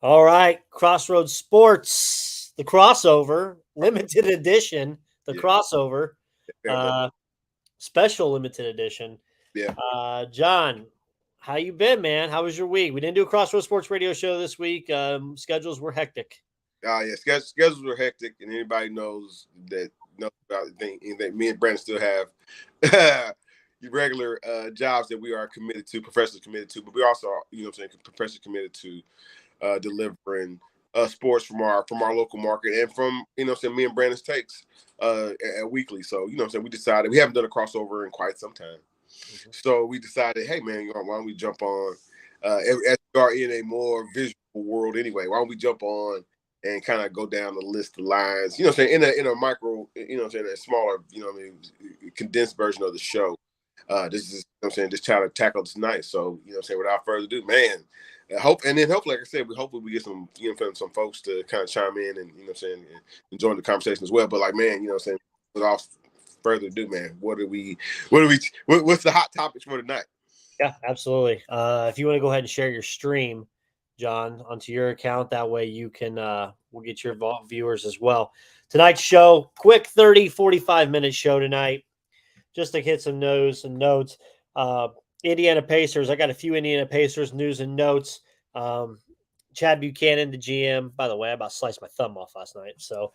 All right, Crossroads Sports, the crossover, limited edition, the Yeah, crossover, yeah, but uh, special limited edition. yeah, John, how you been, man? How was your week? We didn't do a Crossroads Sports radio show this week. Schedules were hectic. yeah. Schedules were hectic, and anybody knows about the thing that me and Brandon still have regular jobs that we are committed to, professionals committed to, but we also, professionals committed to delivering sports from our local market and from me and Brandon's takes weekly. So we decided we haven't done a crossover in quite some time. Mhm. So we decided, hey man, why don't we jump on? As we are in a more visual world anyway, why don't we jump on and kind of go down the list of lines? In a micro, a smaller, condensed version of the show. This is, just trying to tackle tonight. So, without further ado, man, hopefully, like I said, hopefully we get some, some folks to kind of chime in and, and join the conversation as well. But like, man, without further ado, man, what's the hot topics for tonight? Yeah, absolutely. If you want to go ahead and share your stream, John, onto your account, that way you can, we'll get your viewers as well. Tonight's show, quick 30-45 minute show tonight, just to hit some news and notes. Uh, Indiana Pacers. I got a few Indiana Pacers news and notes. Um, Chad Buchanan, the GM. By the way, I about sliced my thumb off last night. So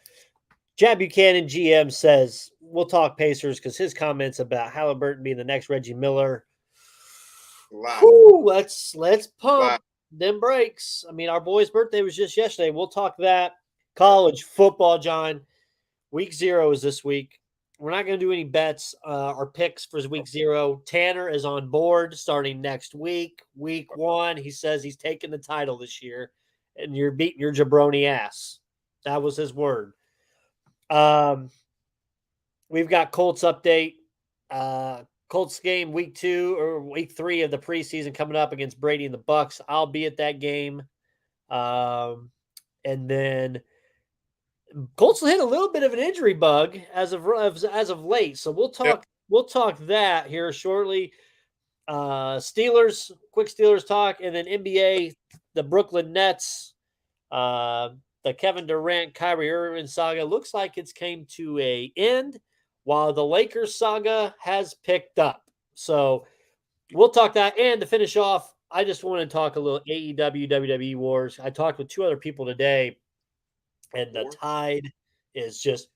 Chad Buchanan, GM, says we'll talk Pacers because his comments about Halliburton being the next Reggie Miller. Live, Whew, let's live. pump them brakes. I mean, our boy's birthday was just yesterday. We'll talk that. College football, John. Week 0 is this week. We're not going to do any bets or picks for week 0. Tanner is on board starting next week. Week 1, he says he's taking the title this year, and you're beating your jabroni ass. That was his word. Um, we've got Colts update. Colts game week 2 or week 3 of the preseason coming up against Brady and the Bucks. I'll be at that game. And then Colts hit a little bit of an injury bug as of late, so we'll Yeah, talk that here shortly. Steelers, quick Steelers talk, and then NBA, the Brooklyn Nets, uh, the Kevin Durant, Kyrie Irving saga looks like it's came to a end, while the Lakers saga has picked up. So we'll talk that, and to finish off, I just want to talk a little AEW WWE wars. I talked with 2 other people today, and the war. tide is just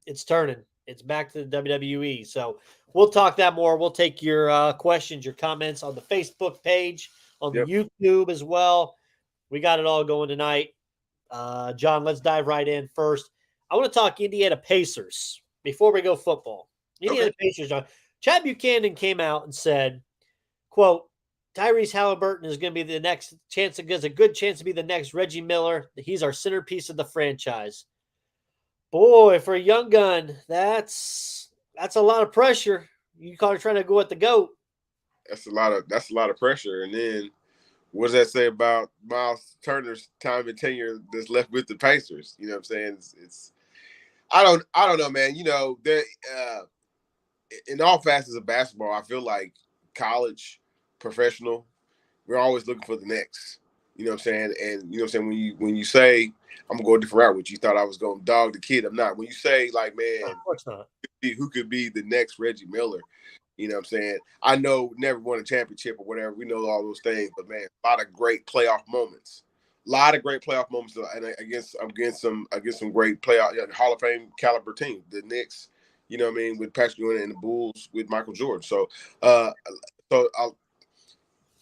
it's turning. It's back to the WWE. So we'll talk that more. We'll take your questions, your comments on the Facebook page, on the Yep. YouTube as well. We got it all going tonight. John, let's dive right in first. I want to talk Indiana Pacers before we go football. Okay. Indiana Pacers, John. Chad Buchanan came out and said, quote, Tyrese Halliburton is going to be the next chance. There's a good chance to be the next Reggie Miller. He's our centerpiece of the franchise. Boy, for a young gun, that's a lot of pressure. You call it trying to go at the goat. That's a lot of pressure. And then what does that say about Miles Turner's time and tenure that's left with the Pacers? You know what I'm saying? It's I don't know, man. There uh, in all facets of basketball, I feel like college, professional, we're always looking for the next. You know what I'm saying? And when you say I'm gonna go a different route, which you thought I was gonna dog the kid, I'm not. When you say like, Of man, course not. who could be the next Reggie Miller? You know what I'm saying? I know never won a championship or whatever. We know all those things, but man, a lot of great playoff moments. A lot of great playoff moments and against some great playoff Hall of Fame caliber team. The Knicks, with Patrick Ewing and the Bulls with Michael Jordan. Uh, so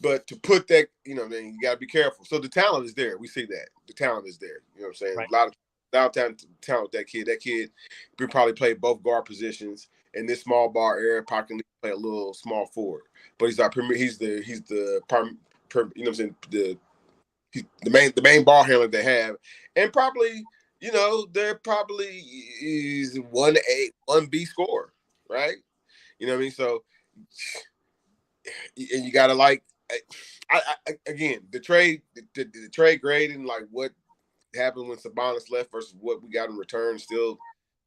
but to put that, then you got to be careful. So the talent is there. We see that the talent is there. You know what I'm saying? Right. A lot of talent with that kid. That kid could probably play both guard positions in this small bar area. Probably can play a little small forward. But he's our premier. You know what I'm saying? The main ball handler they have, and probably they're probably is 1A 1B scorer, right? You know what I mean? So and you gotta like again the trade grade and like what happened when Sabonis left versus what we got in return. Still,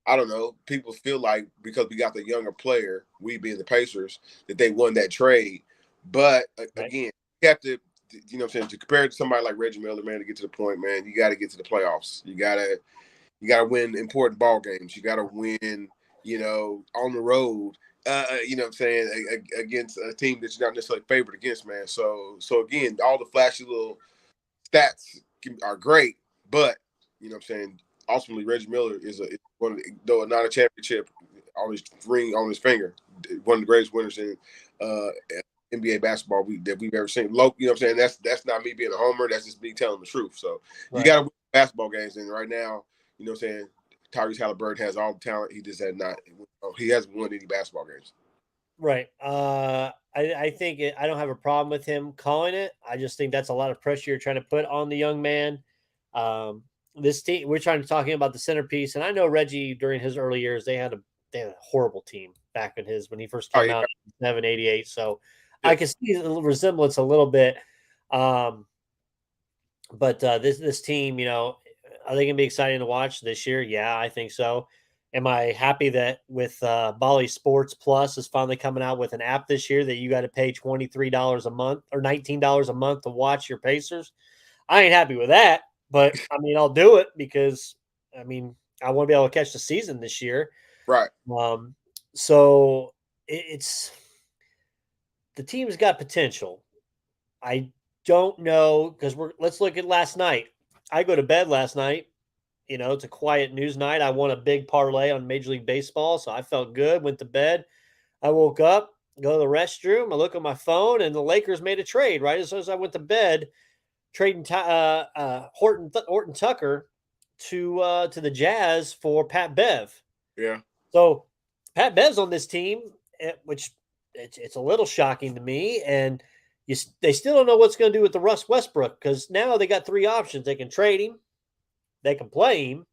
I don't know. People feel like because we got the younger player, we being the Pacers, that they won that trade. But Right. again, you have to. you know what I'm saying, to compare it to somebody like Reggie Miller, man, to get to the point, man, you got to get to the playoffs. You gotta win important ball games. You gotta win, you know, on the road. You know what I'm saying, against a team that you're not necessarily favored against, man. So again, all the flashy little stats are great, but you know what I'm saying, ultimately Reggie Miller is one of the, though not a championship on his ring on his finger, one of the greatest winners in NBA basketball that we've ever seen. You know what I'm saying? That's not me being a homer. That's just me telling the truth. So you got to win basketball games, and right now, you know what I'm saying, Tyrese Halliburton has all the talent. He just had not. He hasn't won any basketball games. Right. I think I don't have a problem with him calling it. I just think that's a lot of pressure you're trying to put on the young man. This team, we're trying to talking about the centerpiece, and I know Reggie during his early years they had a horrible team back when he first came out in 788. So I can see the resemblance a little bit. But this team, you know, are they going to be exciting to watch this year? Yeah, I think so. Am I happy that with Bally Sports Plus is finally coming out with an app this year that you got to pay $23 a month or $19 a month to watch your Pacers? I ain't happy with that, but I mean, I'll do it because I mean, I want to be able to catch the season this year. Right. So it's the team's got potential. I don't know because let's look at last night. I go to bed last night. You know, it's a quiet news night. I won a big parlay on Major League Baseball, so I felt good. Went to bed. I woke up, go to the restroom. I look at my phone, and the Lakers made a trade right as soon as I went to bed, trading Horton Tucker to the Jazz for Pat Bev. Yeah. So Pat Bev's on this team, which it's a little shocking to me, and they still don't know what's going to do with the Russ Westbrook because now they got three options: they can trade him, they can play him,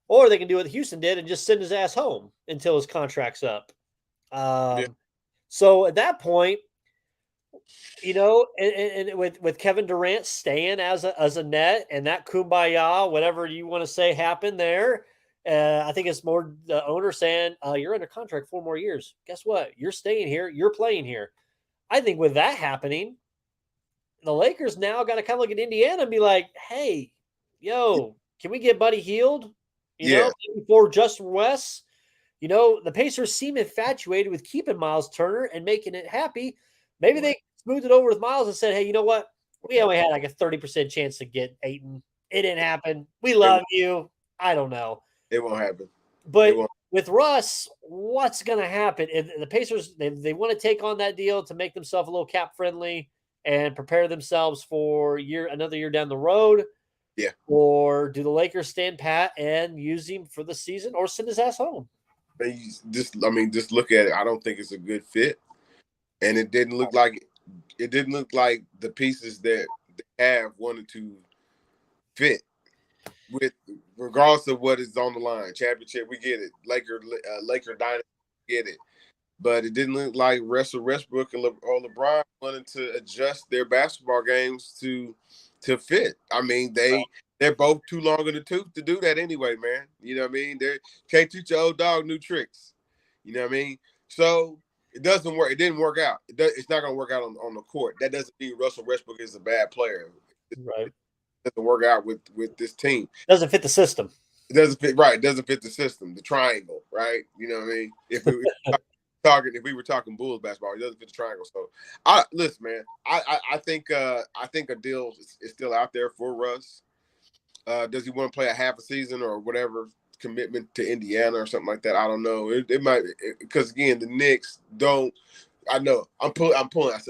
or they can do what Houston did and just send his ass home until his contract's up. So at that point, you know, and with Kevin Durant staying as a net and that kumbaya, whatever you want to say happened there, I think it's more the owner saying, you're under contract 4 more years. Guess what? You're staying here. You're playing here. I think with that happening, the Lakers now got to kind of look at Indiana and be like, hey, yo, can we get Buddy Hield? You know, before Justin West. You know, the Pacers seem infatuated with keeping Miles Turner and making it happy. Maybe they smoothed it over with Miles and said, hey, you know what? We only had like a 30% chance to get Ayton. It didn't happen. We love you. I don't know. It won't happen. But with Russ, what's going to happen? If the Pacers, they want to take on that deal to make themselves a little cap friendly and prepare themselves for another year down the road. Yeah. Or do the Lakers stand pat and use him for the season or send his ass home? Just look at it. I don't think it's a good fit, and it didn't look like the pieces that they have wanted to fit with, regardless of what is on the line. Championship, we get it. Laker dynasty, get it. But it didn't look like Russell Westbrook or LeBron wanted to adjust their basketball games to fit. I mean, they're both too long in the tooth to do that anyway, man. You know what I mean? They can't teach your old dog new tricks. You know what I mean? So it doesn't work. It didn't work out. It's not going to work out on the court. That doesn't mean Russell Westbrook is a bad player. Right. It doesn't work out with this team. Doesn't fit the system. It doesn't fit. Right. It doesn't fit the system, the triangle. Right. You know what I mean? If we were talking Bulls basketball, it doesn't fit the triangle. So, listen, man. I think a deal is still out there for Russ. Does he want to play a half a season or whatever commitment to Indiana or something like that? I don't know. It might, because again, the Knicks don't. I know I'm pulling.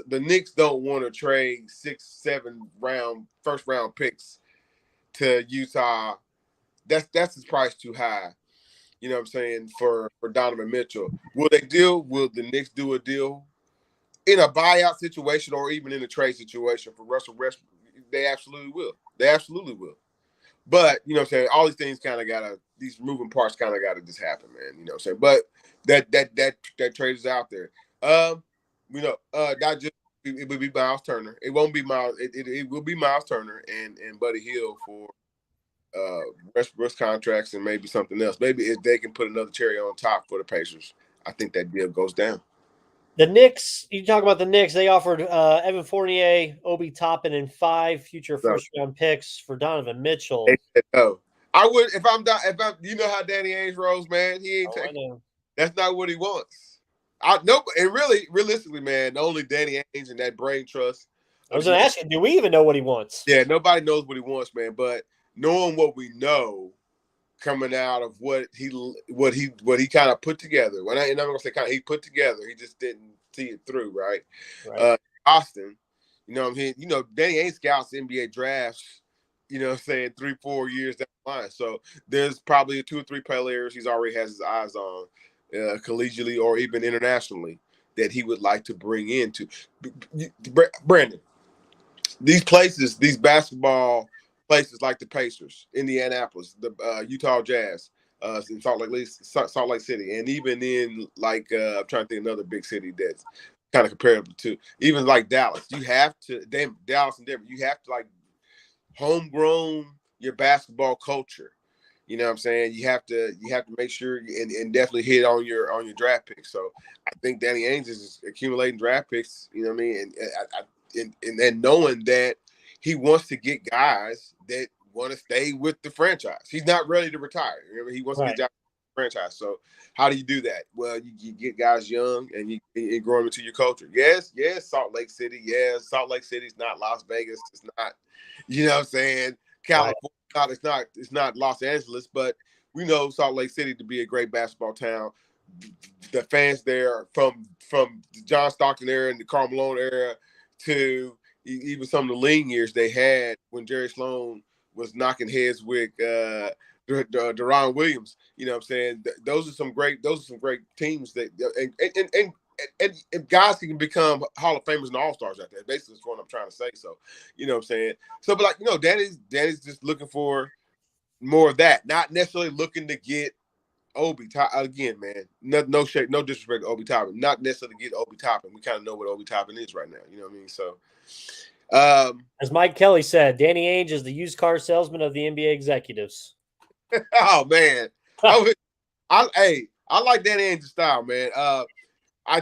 The Knicks don't want to trade 6-7 first round picks to Utah. That's his price too high. You know what I'm saying, for Donovan Mitchell. Will the Knicks do a deal in a buyout situation or even in a trade situation for Russell Westbrook? They absolutely will. But, you know what I'm saying, all these things kind of these moving parts kind of got to just happen, man. You know what I'm saying? But that trade is out there. Not just, it would be Miles Turner. It won't be Miles. It will be Miles Turner and Buddy Hield for Westbrook's contracts and maybe something else. Maybe if they can put another cherry on top for the Pacers, I think that deal goes down. The Knicks, you talk about the Knicks, they offered Evan Fournier, Obi Toppin, and 5 future No, first round picks for Donovan they Mitchell. said no. I would if I'm you know how Danny Ainge rolls, man. He ain't Oh, I taking. know. That's not what he wants. I no, and really, realistically, man, only Danny Ainge and that brain trust I of was the going to ask you, do we even know what he wants? yeah, nobody knows what he wants, man. But knowing what we know, coming out of what he kind of put together. And I'm gonna say kind of he put together, he just didn't see it through, right? Right. Austin, what I'm saying, Danny Ainge scouts NBA drafts, what I'm saying 3-4 years down the line. So there's probably 2 or 3 players he's already has his eyes on, collegially or even internationally, that he would like to bring into. Brandon, these basketball places like the Pacers, Indianapolis, the Utah Jazz, in Salt Lake City, and even in like I'm trying to think another big city that's kind of comparable to even like Dallas. You have to Dallas and Denver. You have to like homegrown your basketball culture. You know what I'm saying? You have to make sure and definitely hit on your draft picks. So I think Danny Ainge is accumulating draft picks. You know what I mean? And then knowing that he wants to get guys that want to stay with the franchise. He's not ready to retire. Remember, he wants to Right. get the franchise. So how do you do that? Well, you get guys young and you grow them into your culture. Yes, Salt Lake City. Yes, Salt Lake City's not Las Vegas. It's not, what I'm saying, Right. California. It's not Los Angeles, but we know Salt Lake City to be a great basketball town. The fans there from the John Stockton era and the Karl Malone era to even some of the lean years they had when Jerry Sloan was knocking heads with Deron Williams. You know what I'm saying? Those are some great teams that and guys can become Hall of Famers and All Stars out there. Basically, that's what I'm trying to say. So, you know what I'm saying? So, but like, Danny's just looking for more of that, not necessarily looking to get Obi again, man. No shade, no disrespect to Obi Toppin. Not necessarily get Obi Toppin. We kind of know what Obi Toppin is right now. You know what I mean? So, As Mike Kelly said, Danny Ainge is the used car salesman of the NBA executives. oh man, I like Danny Ainge's style, man. I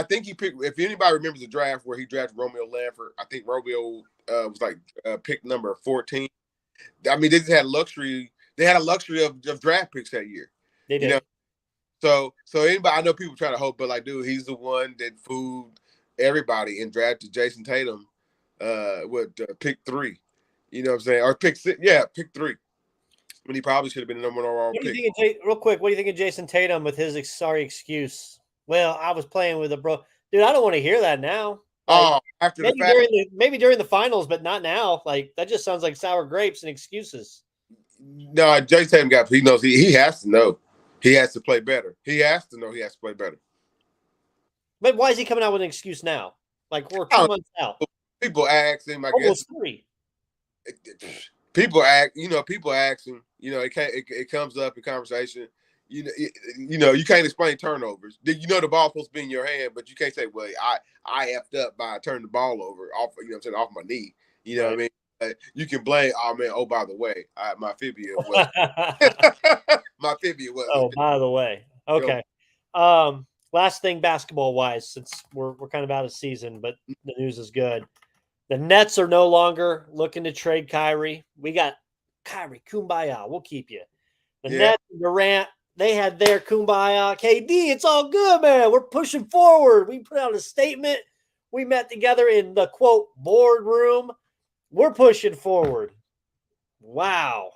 think he picked. If anybody remembers the draft where he drafted Romeo Lanford, I think Romeo was like pick number 14. I mean, they just had luxury. They had a luxury of draft picks that year. They You know, did. so anybody, I know people try to hope, but like, dude, he's the one that fooled everybody and drafted Jason Tatum with pick 3. You know what I'm saying? Or pick 6. Yeah, pick 3. When he probably should have been the number 1 overall What do you pick. think real quick, what do you think of Jason Tatum with his sorry excuse? Well, I was playing with a bro. Dude, I don't want to hear that now. Like Oh, after the maybe fact, during the finals, but not now. Like that just sounds like sour grapes and excuses. no, Jason Tatum got. He knows he has to know. He has to play better. He has to know he has to play better. But why is he coming out with an excuse now? Like we're I two don't months out. know. People ask him. I guess Almost 3. people ask him. It comes up in conversation. You can't explain turnovers. The ball's supposed to be in your hand, but you can't say, "Well, I effed up by turning the ball over off." Off my knee. You know what I Right. mean? You can blame. Oh man. Oh, by the way, my fibia was my fibia wasn't. Oh, by the way. You Okay. Last thing basketball wise, since we're kind of out of season, but the news is good. The Nets are no longer looking to trade Kyrie. We got Kyrie, kumbaya. We'll keep you. The yeah. Nets, Durant, they had their kumbaya. KD, it's all good, man. We're pushing forward. We put out a statement. We met together in the quote boardroom. We're pushing forward. Wow.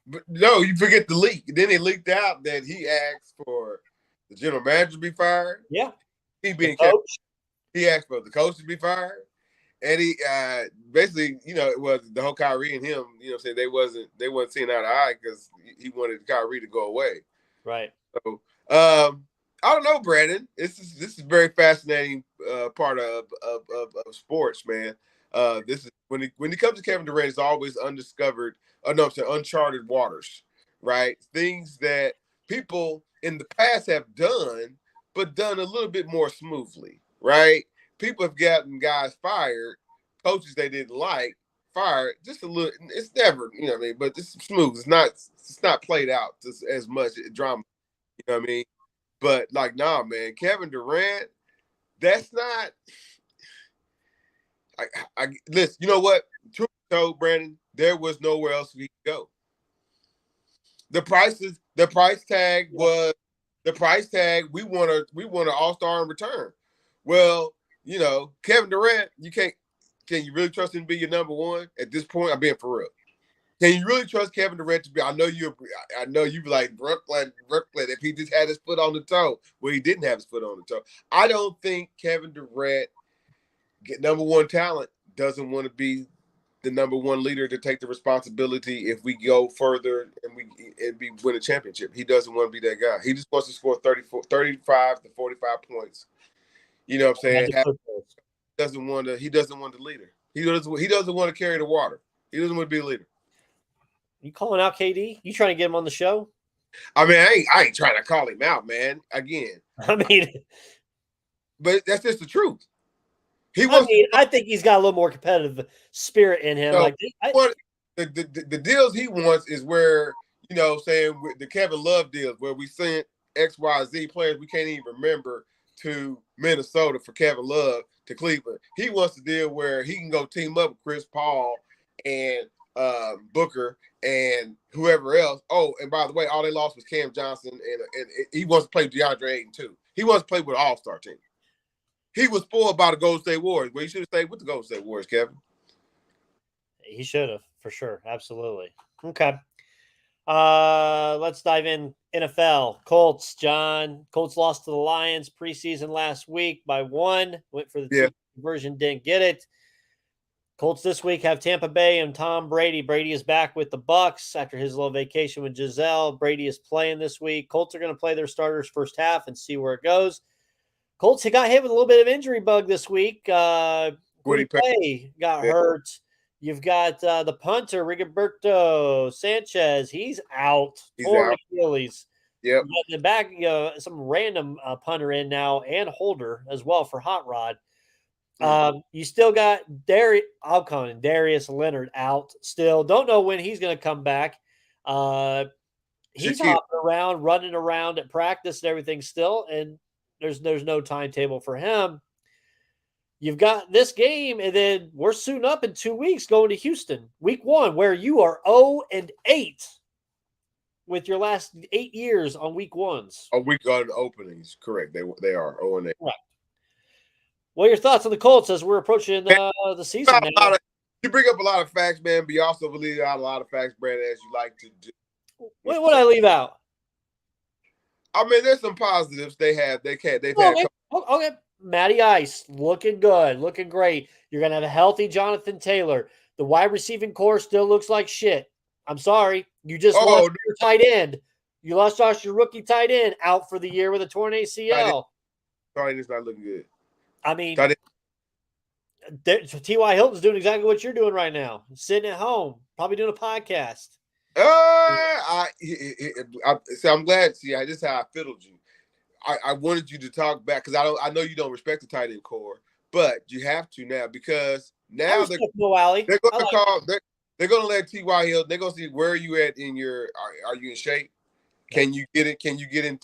But no, you forget the leak. Then it leaked out that he asked for the general manager to be fired. Yeah. He The being kept. coach. He asked for the coach to be fired. And he basically, it was the whole Kyrie and him, saying they wasn't seeing eye to eye because he wanted Kyrie to go away. Right. So I don't know, Brandon. This is very fascinating part of sports, man. This is when it comes to Kevin Durant, it's always undiscovered. No, I'm saying uncharted waters, right? Things that people in the past have done, but done a little bit more smoothly, right? People have gotten guys fired, coaches they didn't like fired, just a little. It's never, what I mean, but it's smooth. It's not played out as much drama, you know what I mean? But like, nah, man, Kevin Durant, That's not. I listen. You know what? Truth told, Brandon, there was nowhere else we could go. The price tag was the price tag. We want an all-star in return. Well, Kevin Durant, can you really trust him to be your number one at this point? I'm being for real. Can you really trust Kevin Durant to be? I know you be like Brooklyn, if he just had his foot on the toe. Well, he didn't have his foot on the toe. I don't think Kevin Durant, number one talent, doesn't want to be the number one leader to take the responsibility if we go further and we win a championship. He doesn't want to be that guy. He just wants to score 35 to 45 points. You know what I'm saying? He doesn't want the leader. He doesn't want to carry the water. He doesn't want to be a leader. You calling out KD? You trying to get him on the show? I mean, I ain't trying to call him out, man. Again. But that's just the truth. I think he's got a little more competitive spirit in him. The deals he wants is where, saying with the Kevin Love deals, where we sent XYZ players we can't even remember to Minnesota for Kevin Love to Cleveland. He wants to deal where he can go team up with Chris Paul and Booker and whoever else. Oh, and by the way, all they lost was Cam Johnson, and he wants to play DeAndre Ayton too. He wants to play with an all-star team. He was spoiled by the Golden State Warriors, but he should have stayed with the Golden State Warriors, Kevin. He should have, for sure. Absolutely. Okay. Let's dive in. NFL. Colts, John. Colts lost to the Lions preseason last week by 1. Went for the conversion, didn't get it. Colts this week have Tampa Bay and Tom Brady. Brady is back with the Bucs after his little vacation with Giselle. Brady is playing this week. Colts are going to play their starters first half and see where it goes. Colts got hit with a little bit of injury bug this week. Play got hurt. You've got the punter, Rigoberto Sanchez. He's out. Torn Achilles. Yep. In the back, some random punter in now and holder as well for Hot Rod. You still got Darius Leonard out still. Don't know when he's going to come back. He's hopping around, running around at practice and everything still, and there's no timetable for him. You've got this game, and then we're soon up in 2 weeks going to Houston, week 1, where you are 0-8 with your last 8 years on week 1s. A week on openings, correct? They are 0-8. Right. What are your thoughts on the Colts as we're approaching the season? You bring up a lot of facts, man, but you also leave out a lot of facts, Brandon, as you like to do. What would I leave out? I mean, there's some positives they've had. Okay. Matty Ice, looking good, looking great. You're going to have a healthy Jonathan Taylor. The wide receiving core still looks like shit. I'm sorry. You just lost your tight end. You lost your rookie tight end out for the year with a torn ACL. Tight end's not looking good. I mean, T.Y. Hilton's doing exactly what you're doing right now. Sitting at home, probably doing a podcast. I'm glad. See, this is how I fiddled you. I wanted you to talk back because I know you don't respect the tight end core, but you have to now because now they're going to let T.Y. Hilton. They're going to see where are you at in your. Are you in shape? Can you get it? Can you get in?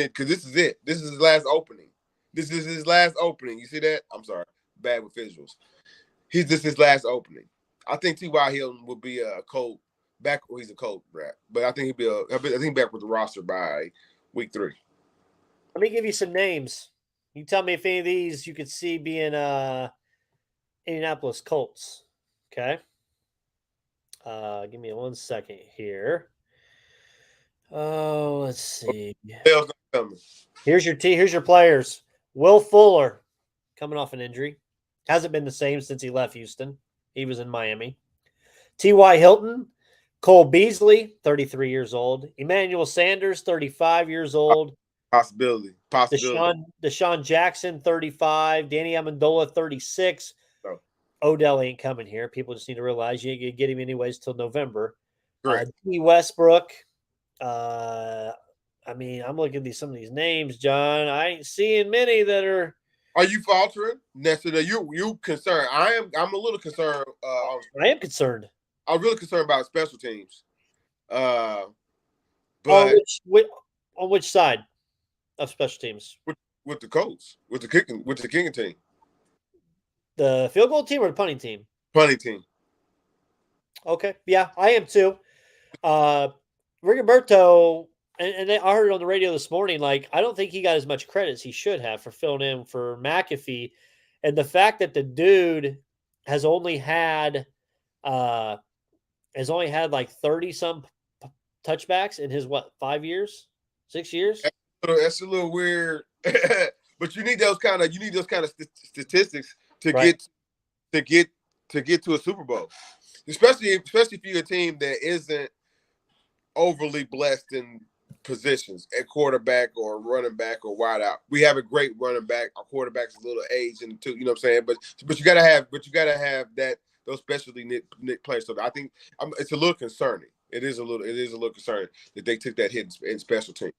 Because this is it. This is his last opening. This is his last opening. You see that? I'm sorry, bad with visuals. This is his last opening. I think T.Y. Hilton will be a Colt back. Well, he's a Colt rat, but I think I think back with the roster by week 3. Let me give you some names. You tell me if any of these you could see being Indianapolis Colts. Okay. Give me 1 second here. Oh, let's see. Here's your players. Will Fuller, coming off an injury. Hasn't been the same since he left Houston. He was in Miami. T.Y. Hilton, Cole Beasley, 33 years old. Emmanuel Sanders, 35 years old. Possibility. Deshaun Jackson, 35. Danny Amendola, 36. Oh. Odell ain't coming here. People just need to realize you ain't get him anyways till November. D. Westbrook. I'm looking at some of these names, John. I ain't seeing many that are. Are you faltering? Necessarily, you concerned? I'm a little concerned. I am concerned. I'm really concerned about special teams. But on which side of special teams? with the Colts, with the kicking team, The field goal team or the punting team? punting team. Okay, yeah, I am too. Uh, Rigoberto, I heard it on the radio this morning. Like, I don't think he got as much credit as he should have for filling in for McAfee, and the fact that the dude has only had uh like 30 some touchbacks in his 5 years, 6 years. That's a little weird, but you need those kind of statistics to Right. to get to get to a Super Bowl, especially if you're a team that isn't overly blessed in positions at quarterback or running back or wide out. We have a great running back. Our quarterback's a little aged in too, you know what I'm saying? But you gotta have that those specialty nick players. So I think it's a little concerning. It is a little concerning that they took that hit in special teams.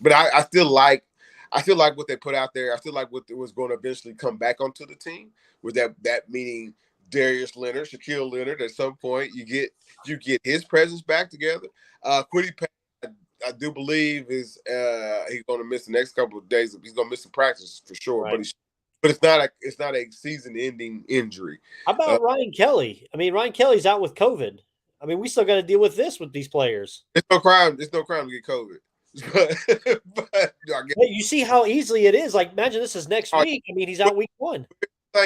But I still like what they put out there. I still like what was going to eventually come back onto the team with that meaning Darius Leonard, Shaquille Leonard. At some point, you get his presence back together. Quiddy Pay, I do believe is he's going to miss the next couple of days. He's going to miss some practice for sure. Right. But it's not a season-ending injury. How about Ryan Kelly? I mean, Ryan Kelly's out with COVID. I mean, we still got to deal with this with these players. It's no crime. It's no crime to get COVID. but you see how easily it is. Like, imagine this is next week. I mean, he's out week 1.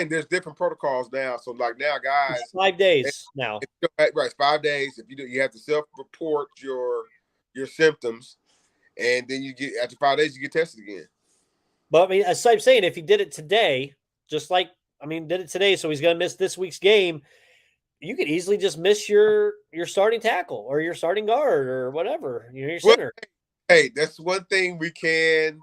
There's different protocols now. So like now, guys, it's 5 days now. Right, it's 5 days. If you have to self-report your symptoms, and then you get after 5 days you get tested again. But I mean, as I'm saying, if he did it today, did it today, so he's going to miss this week's game. You could easily just miss your starting tackle or your starting guard or whatever. Your center. Hey, that's one thing we can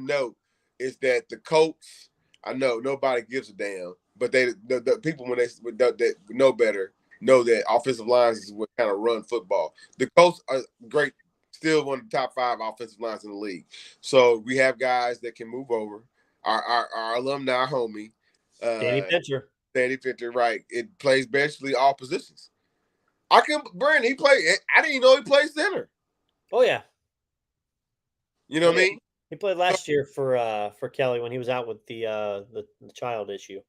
note is that the Colts. I know nobody gives a damn, but the people when they know better know that offensive lines is what kind of run football. The Colts are great, still one of the top 5 offensive lines in the league. So we have guys that can move over. Our alumni homie, Danny Fincher, right? It plays basically all positions. Brandon, he played. I didn't even know he played center. Oh yeah. You know what I mean? He played last year for Kelly when he was out with the child issue.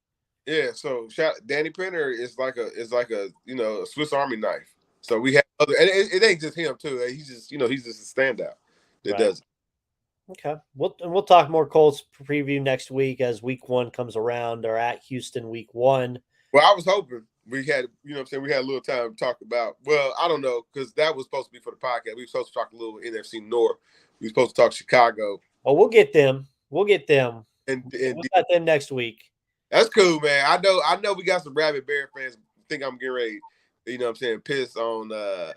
Yeah, so Danny Pinter is like a a Swiss Army knife. So we have other, and it ain't just him too. He's just he's just a standout that does it. Okay, we'll talk more Colts preview next week as week 1 comes around. Or at Houston week 1. Well, I was hoping we had we had a little time to talk about. Well, I don't know because that was supposed to be for the podcast. We were supposed to talk a little NFC North. We were supposed to talk Chicago. Oh, we'll get them. And we'll got them next week. That's cool, man. I know we got some rabid Bear fans think I'm getting ready, piss on the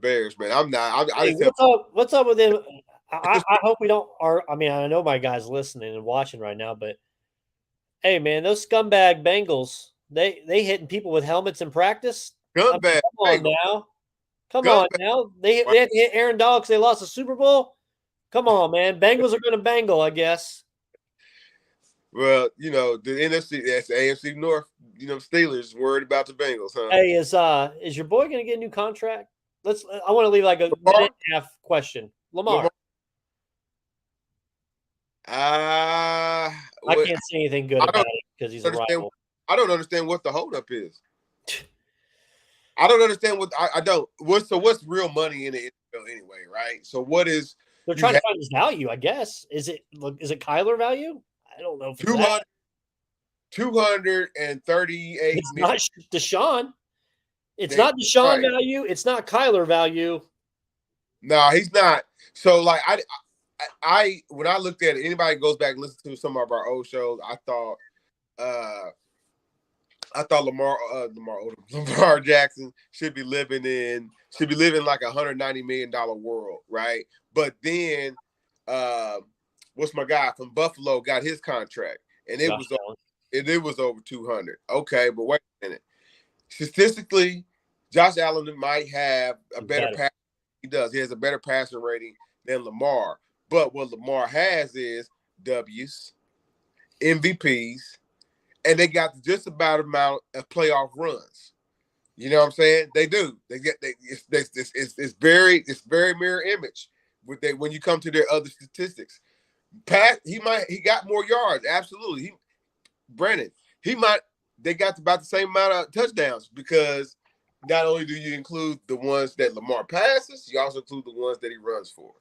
Bears, man. I'm not. What's up with them? I hope we don't I mean, I know my guys listening and watching right now, but hey man, those scumbag Bengals, they hitting people with helmets in practice. Scumbag. Come on now. They had to hit Aaron Donald because they lost the Super Bowl. Come on, man. Bengals are going to bangle, I guess. Well, the NFC, that's the AFC North. Steelers worried about the Bengals, huh? Hey, is your boy going to get a new contract? I want to leave like a minute and a half question. Lamar. I can't say anything good about it because he's a rival. I don't understand what the holdup is. I don't understand what I don't. What's real money in the NFL anyway, right? So what is they're trying to find his value? I guess is it Kyler value? I don't know. 238. It's not Deshaun. It's not Deshaun value. It's not Kyler value. No, he's not. So like I when I looked at it, anybody goes back and listen to some of our old shows, I thought Lamar Jackson should be living like $190 million world, right? But then what's my guy from Buffalo got his contract and it was over 200. Okay, but wait a minute. Statistically, Josh Allen might have a better pass. He does. He has a better passing rating than Lamar. But what Lamar has is W's, MVPs, and they got just about amount of playoff runs. You know what I'm saying? They do. It's very mirror image when you come to their other statistics. He got more yards. Absolutely. They got about the same amount of touchdowns because not only do you include the ones that Lamar passes, you also include the ones that he runs for.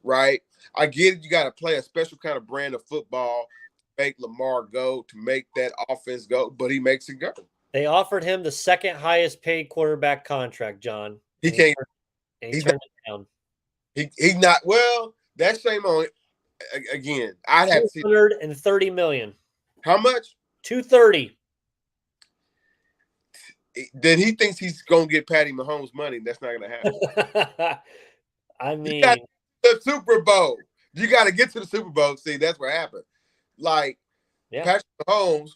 Right? I get it. You got to play a special kind of brand of football to make Lamar go, to make that offense go, but he makes it go. They offered him the second highest paid quarterback contract, John. He can't. He turned it down. He's not. Well, that's shame on it. Again, I'd have to see $230 million. How much? 230. Then he thinks he's gonna get Patty Mahomes money. That's not gonna happen. I mean, the Super Bowl. You got to get to the Super Bowl. See, that's what happened. Like Patrick Mahomes,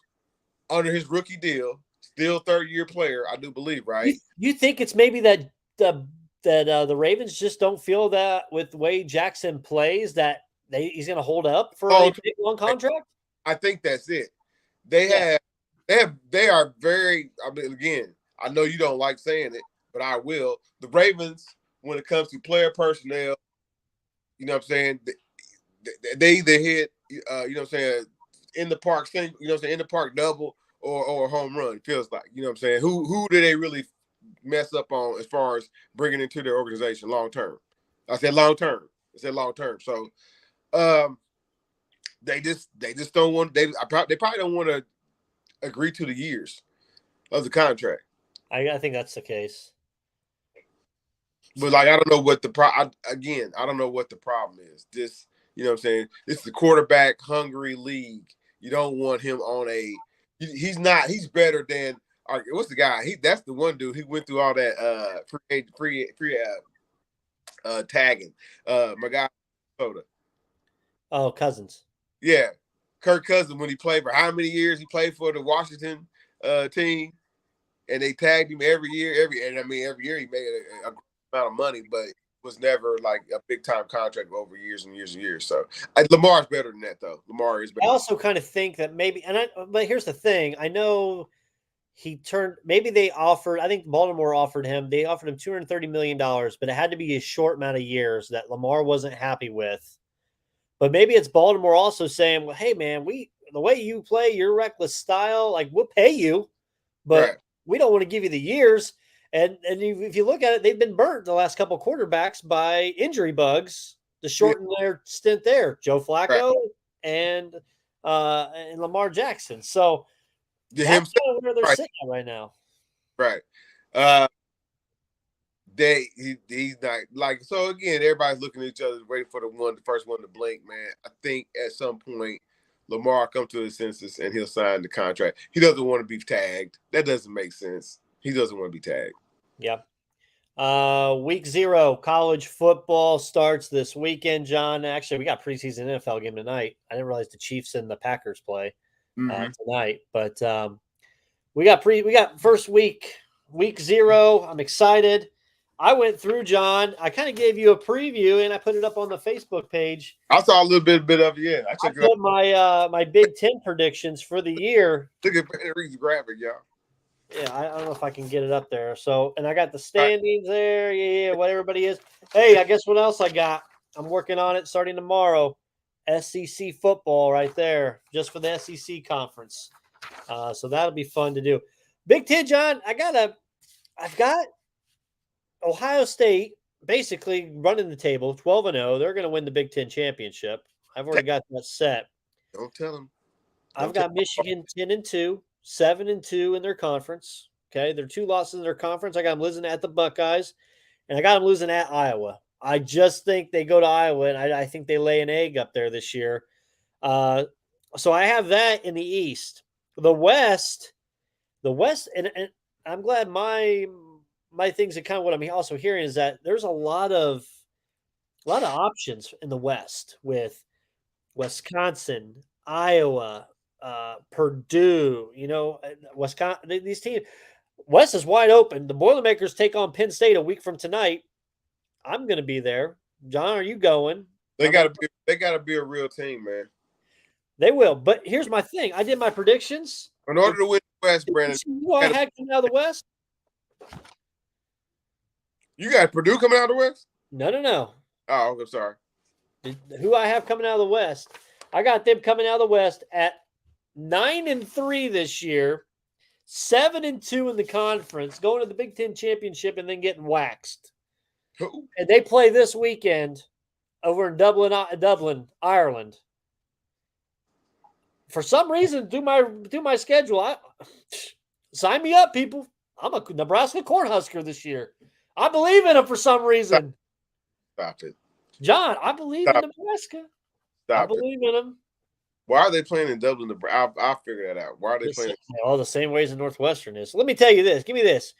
under his rookie deal, still third-year player, I do believe, right? You think it's maybe that the Ravens just don't feel that with the way Jackson plays that he's going to hold up for a big long contract? I think that's it. They are very. I mean, again, I know you don't like saying it, but I will. The Ravens, when it comes to player personnel, you know what I'm saying, they either hit, you know what I'm saying, in the park, you know what I'm saying, in the park double or a home run, it feels like. You know what I'm saying? Who do they really mess up on as far as bringing into their organization long term? I said long term. So they just don't want, they probably don't want to agree to the years of the contract. I think that's the case. But like, I don't know what I don't know what the problem is. This, you know what I'm saying? It's the quarterback hungry league. You don't want him on he's better than, what's the guy? That's the one dude. He went through all that free tagging. My guy, Minnesota. Oh, Cousins. Yeah. Kirk Cousins, when he played for how many years he played for the Washington team, and they tagged him every year. Every year he made a amount of money, but it was never like a big time contract over years and years and years. So Lamar's better than that, though. Lamar is better. I also kind of think that maybe, but here's the thing. I know maybe they offered, I think Baltimore offered him $230 million, but it had to be a short amount of years that Lamar wasn't happy with. But maybe it's Baltimore also saying, well, hey, man, the way you play, your reckless style, like, we'll pay you, but we don't want to give you the years. And if you look at it, they've been burnt the last couple of quarterbacks by injury bugs to shorten their stint there. Joe Flacco and Lamar Jackson. So that's kind of where they're sitting at right now. Right. He's not like, so again, everybody's looking at each other, waiting for the first one to blink, man. I think at some point Lamar come to his senses and he'll sign the contract. He doesn't want to be tagged. That doesn't make sense. He doesn't want to be tagged. Yeah. Week 0, college football starts this weekend, John. Actually, we got preseason NFL game tonight. I didn't realize the Chiefs and the Packers play tonight, but we got first week 0. I'm excited. I went through, John. I kind of gave you a preview, and I put it up on the Facebook page. I saw a little bit of it. Yeah, I put my Big Ten predictions for the year. Look at Reed's graphic, y'all. Yeah, I don't know if I can get it up there. So, and I got the standings there. Yeah, what everybody is. Hey, I guess what else I got? I'm working on it starting tomorrow. SEC football right there, just for the SEC conference. So that'll be fun to do. Big Ten, John. I've got Ohio State basically running the table, 12-0. They're going to win the Big Ten championship. I've already got that set. Don't tell them. I've got Michigan 10-2, 7-2 in their conference. Okay, they're 2 losses in their conference. I got them losing at the Buckeyes, and I got them losing at Iowa. I just think they go to Iowa, and I think they lay an egg up there this year. So I have that in the East. The West, and I'm glad my things are kind of what I'm also hearing is that there's a lot of options in the West with Wisconsin, Iowa, Purdue, Wisconsin, these teams. West is wide open. The Boilermakers take on Penn State a week from tonight. I'm going to be there. John, are you going? They got to be a real team, man. They will. But here's my thing. I did my predictions. In order to win the West, Brandon. I had coming out of the West? You got Purdue coming out of the West? No. Oh, I'm sorry. who I have coming out of the West. I got them coming out of the West at 9-3 this year, 7-2 in the conference, going to the Big Ten championship and then getting waxed. Who? And they play this weekend over in Dublin, Ireland. For some reason, through my schedule, sign me up, people. I'm a Nebraska Cornhusker this year. I believe in them for some reason. Stop it. John, I believe in Nebraska. I believe in them. Why are they playing in Dublin? I'll figure that out. Why are they playing? All the same ways in Northwestern is. Let me tell you this. Give me this.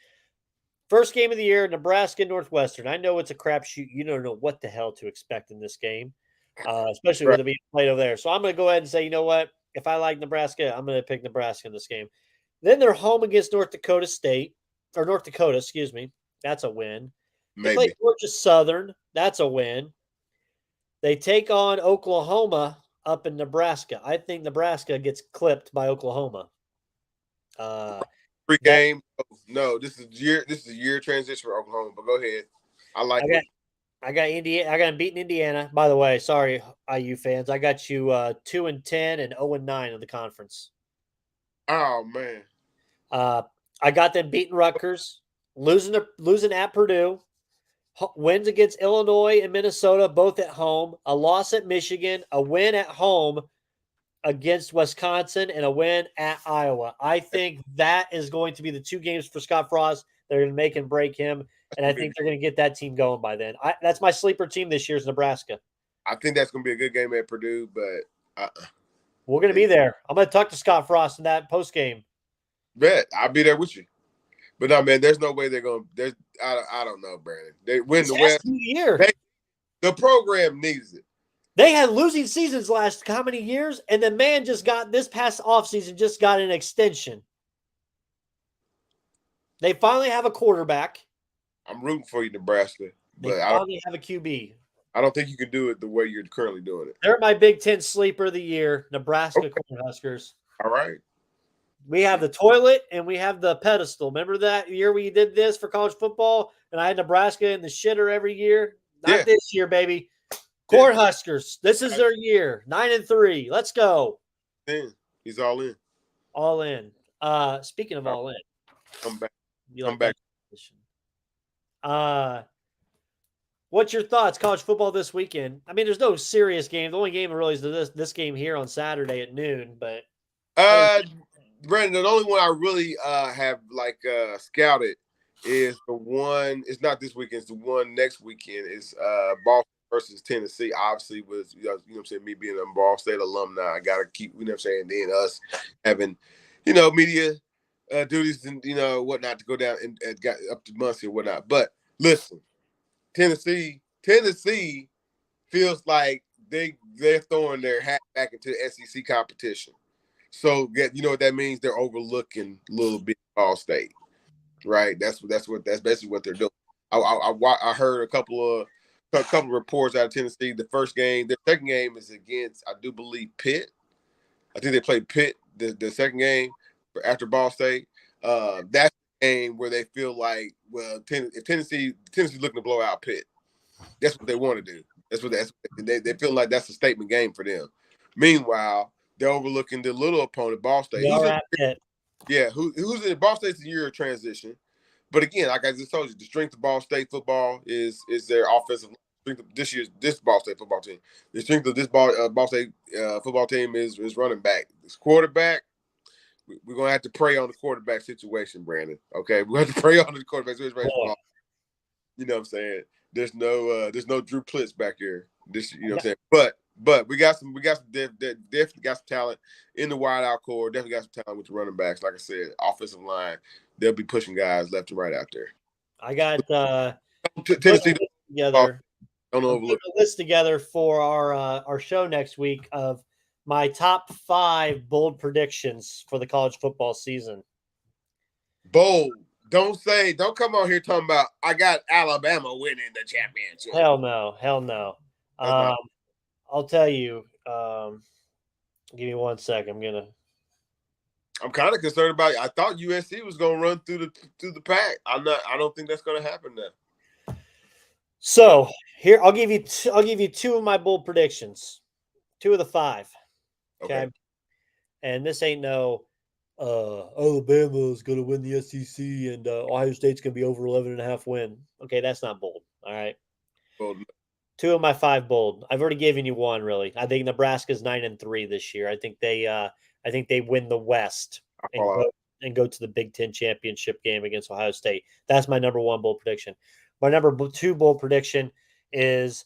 First game of the year, Nebraska Northwestern. I know it's a crapshoot. You don't know what the hell to expect in this game, especially with it being played over there. So I'm going to go ahead and say, you know what? If I like Nebraska, I'm going to pick Nebraska in this game. Then they're home against North Dakota, excuse me. That's a win. They play Georgia Southern. That's a win. They take on Oklahoma up in Nebraska. I think Nebraska gets clipped by Oklahoma. Pre-game. No, this is year transition for Oklahoma. But go ahead. I got Indiana. I got them beating Indiana. By the way, sorry, IU fans. I got you 2-10 and 0-9 in the conference. Oh man. I got them beating Rutgers, losing at Purdue, wins against Illinois and Minnesota, both at home, a loss at Michigan, a win at home against Wisconsin, and a win at Iowa. I think that is going to be the two games for Scott Frost. They're going to make and break him, and I think they're going to get that team going by then. That's my sleeper team this year is Nebraska. I think that's going to be a good game at Purdue, but we're going to be there. I'm going to talk to Scott Frost in that post game. Bet I'll be there with you. But no, man, there's no way they're going to. I don't know, Brandon. They win the West. Year. The program needs it. They had losing seasons last how many years? And the man just got this past offseason, just got an extension. They finally have a quarterback. I'm rooting for you, Nebraska. But they finally have a QB. I don't think you can do it the way you're currently doing it. They're my Big Ten sleeper of the year, Nebraska Cornhuskers. All right. We have the toilet and we have the pedestal. Remember that year we did this for college football and I had Nebraska in the shitter every year? Not this year, baby. Cornhuskers. This is their year. 9-3. Let's go. He's all in. All in. Speaking of all in. Come back. Come back. What's your thoughts? College football this weekend. I mean, there's no serious game. The only game really is this game here on Saturday at noon, but Brandon, the only one I really have scouted is the one. It's not this weekend. It's the one next weekend. Is Boston versus Tennessee. Obviously, with you know what I'm saying, me being a Ball State alumni, I gotta keep. You know what I'm saying. Then us having media duties and whatnot to go down and got up to Muncie or whatnot. But listen, Tennessee feels like they're throwing their hat back into the SEC competition. So you know what that means? They're overlooking a little bit Ball State, right? That's basically what they're doing. I heard a couple of reports out of Tennessee. The second game is against, I do believe, Pitt. I think they played Pitt the second game after Ball State. That's the game where they feel like, well, if Tennessee's looking to blow out Pitt, that's what they want to do. They feel like that's a statement game for them. Meanwhile, they're overlooking the little opponent, Ball State. Who's in Ball State's a year of transition. But again, like I just told you, the strength of Ball State football is their offensive strength of this Ball State football team. The strength of this Ball State football team is running back. This quarterback, we're gonna have to pray on the quarterback situation, Brandon. Okay, we're gonna have to pray on the quarterback situation. You know what I'm saying? There's no Drew Plitz back here. You know what I'm saying? But we definitely got some talent in the wide out core. Definitely got some talent with the running backs. Like I said, offensive line, they'll be pushing guys left and right out there. I got Tennessee together. Don't overlook a list together for our show next week of my top 5 bold predictions for the college football season. Bold. Don't come on here talking about I got Alabama winning the championship. Hell no. I'll tell you. Give me 1 second. I'm kind of concerned about it. I thought USC was going to run through the pack. I don't think that's going to happen now. So here, I'll give you two of my bold predictions. Two of the five. Okay. Okay. And this ain't no Alabama's going to win the SEC and Ohio State's going to be over 11.5 win. Okay, that's not bold. All right. Well, Two of my five bold. I've already given you one really. I think Nebraska's 9-3 this year. I think they win the West I and follow. go to the Big Ten championship game against Ohio State. That's my number one bold prediction. My number two bold prediction is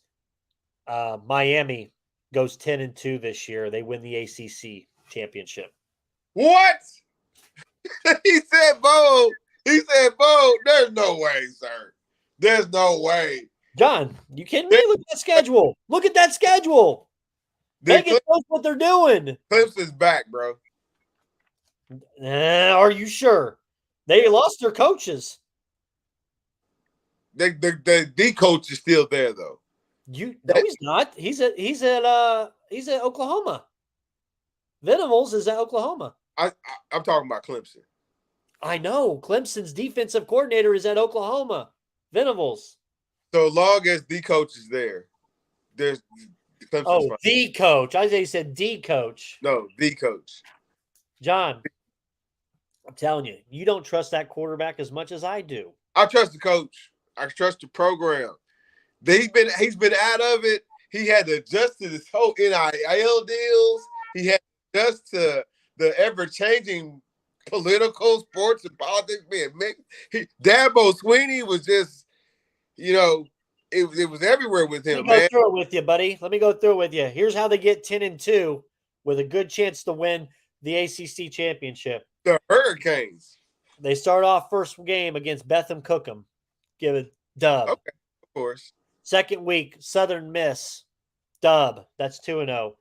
Miami goes 10-2 this year. They win the ACC championship. What? He said bold. He said bold. There's no way, sir. There's no way. John, you kidding me? Look at that schedule. Look at that schedule. The Vegas knows what they're doing. Clemson's back, bro. Are you sure? They lost their coaches. The D coach is still there though. No, he's not. He's at Oklahoma. Venables is at Oklahoma. I'm talking about Clemson. I know. Clemson's defensive coordinator is at Oklahoma. Venables. So long as D coach is there, there's Clemson's fine. The coach. I think he said D coach. No, the coach. John, I'm telling you, you don't trust that quarterback as much as I do. I trust the coach. I trust the program. He's been out of it. He had to adjust to this whole NIL deals. He had to adjust to the ever-changing political, sports, and politics being mixed. Dabo Sweeney was just, it was everywhere with him, Let me go man. through it with you, buddy. Let me go through it with you. Here's how they get 10-2 with a good chance to win the ACC championship. The Hurricanes. They start off first game against Bethlehem Cookham. Give it dub. Okay, of course. Second week, Southern Miss. Dub. That's 2-0.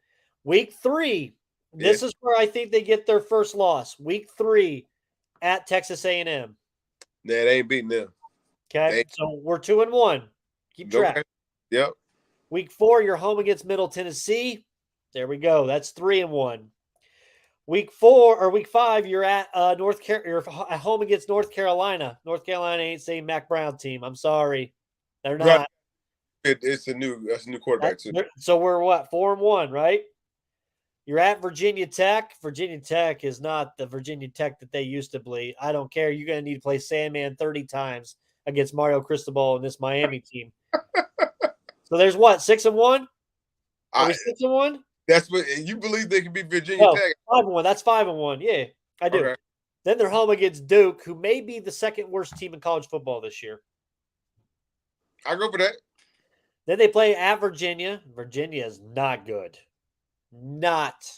Week 3. This is where I think they get their first loss. Week 3 at Texas A&M. Nah, they ain't beating them. Okay. So we're 2-1. Keep track. Okay. Yep. Week 4, you're home against Middle Tennessee. There we go. That's 3-1. Week 5, you're at you're at home against North Carolina. North Carolina ain't saying Mac Brown team. I'm sorry, they're not. Right. It's a new quarterback too. So we're what 4-1, right? You're at Virginia Tech. Virginia Tech is not the Virginia Tech that they used to be. I don't care. You're going to need to play Sandman 30 times against Mario Cristobal and this Miami team. So there's what 6-1. Are we 6-1? That's what you believe they can beat Virginia Tech. 5-1. That's 5-1. Yeah, I do. Okay. Then they're home against Duke, who may be the second worst team in college football this year. I go for that. Then they play at Virginia. Virginia is not good. Not